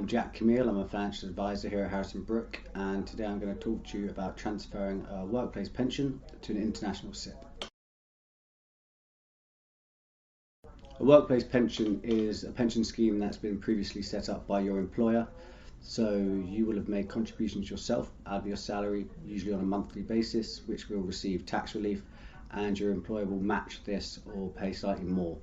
I'm Jack Camille, I'm a financial advisor here at Harrison Brook, and today I'm going to talk to you about transferring a workplace pension to an international SIPP. A workplace pension is a pension scheme that's been previously set up by your employer, so you will have made contributions yourself out of your salary, usually on a monthly basis, which will receive tax relief, and your employer will match this or pay slightly more.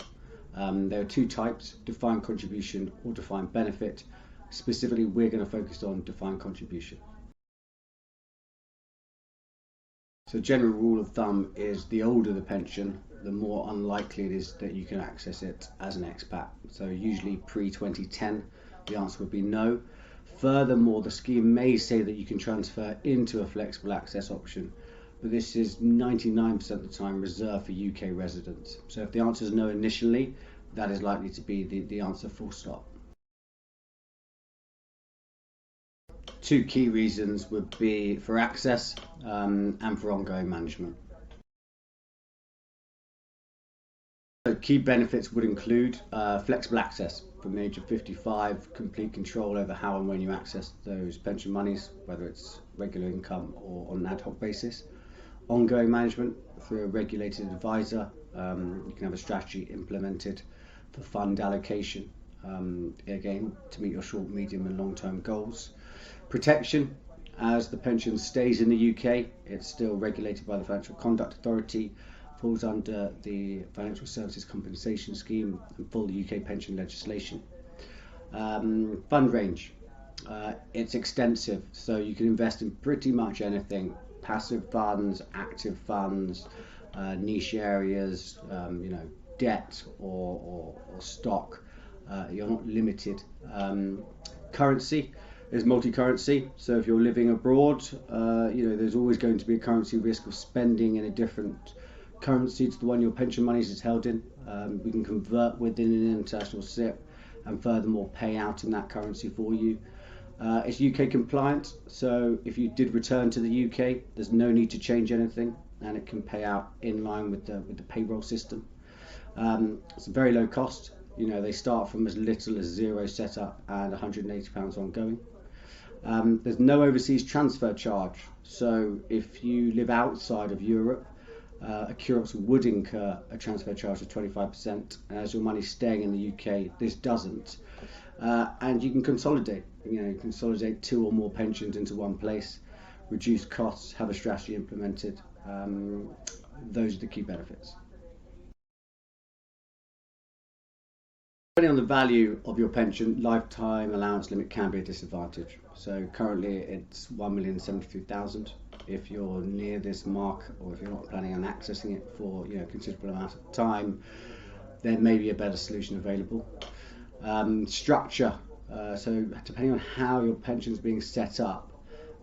There are two types, defined contribution or defined benefit. Specifically, we're going to focus on defined contribution. So general rule of thumb is the older the pension, the more unlikely it is that you can access it as an expat. So usually pre-2010, the answer would be no. Furthermore, the scheme may say that you can transfer into a flexible access option, but this is 99% of the time reserved for UK residents. So if the answer is no initially, that is likely to be the answer full stop. Two key reasons would be for access and for ongoing management. So key benefits would include flexible access from the age of 55, complete control over how and when you access those pension monies, whether it's regular income or on an ad hoc basis. Ongoing management through a regulated advisor. You can have a strategy implemented for fund allocation, again to meet your short, medium and long-term goals. Protection, as the pension stays in the UK, it's still regulated by the Financial Conduct Authority, falls under the Financial Services Compensation Scheme and full UK pension legislation. Fund range, it's extensive, so you can invest in pretty much anything. Passive funds, active funds, niche areas, debt or stock. You're not limited. Currency is multi-currency, so if you're living abroad, there's always going to be a currency risk of spending in a different currency to the one your pension monies is held in. We can convert within an international SIPP and furthermore pay out in that currency for you. It's UK compliant, so if you did return to the UK, there's no need to change anything, and it can pay out in line with the payroll system. It's a very low cost. They start from as little as £0 setup and £180 ongoing. There's no overseas transfer charge, so if you live outside of Europe, Accurix would incur a transfer charge of 25%, and as your money's staying in the UK, this doesn't. And you can consolidate. Consolidate two or more pensions into one place, reduce costs, have a strategy implemented. Those are the key benefits. Depending on the value of your pension, lifetime allowance limit can be a disadvantage. So currently it's 1,073,000. If you're near this mark, or if you're not planning on accessing it for a considerable amount of time, there may be a better solution available. Structure. So depending on how your pension is being set up,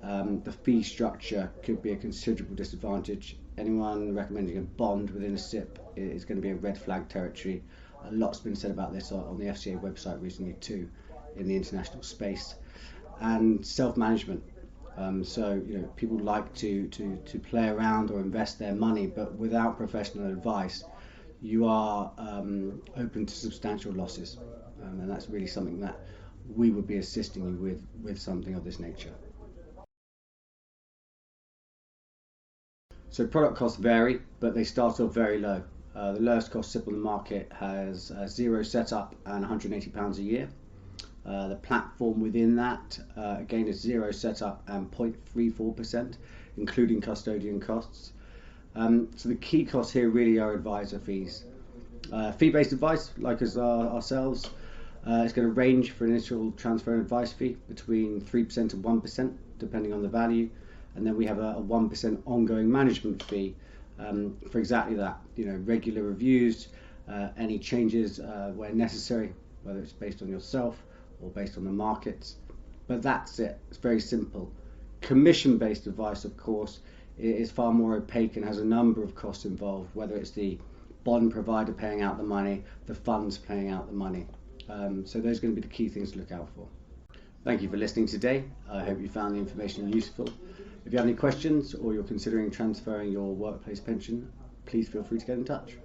the fee structure could be a considerable disadvantage. Anyone recommending a bond within a SIPP is going to be a red flag territory. A lot's been said about this on the FCA website recently too, in the international space. And self-management. So people like to play around or invest their money, but without professional advice, you are open to substantial losses, and that's really something that we would be assisting you with something of this nature. So product costs vary, but they start off very low. The lowest cost SIPP on the market has £0 setup and £180 a year. The platform within that, again, is £0 setup and 0.34%, including custodian costs. So the key costs here really are advisor fees. Fee-based advice, like us ourselves, is going to range for initial transfer and advice fee between 3% and 1%, depending on the value. And then we have a 1% ongoing management fee for exactly that. Regular reviews, any changes where necessary, whether it's based on yourself or based on the markets. But that's it. It's very simple. Commission-based advice, of course, is far more opaque and has a number of costs involved, whether it's the bond provider paying out the money, the funds paying out the money. So those are going to be the key things to look out for. Thank you for listening today. I hope you found the information useful. If you have any questions or you're considering transferring your workplace pension, please feel free to get in touch.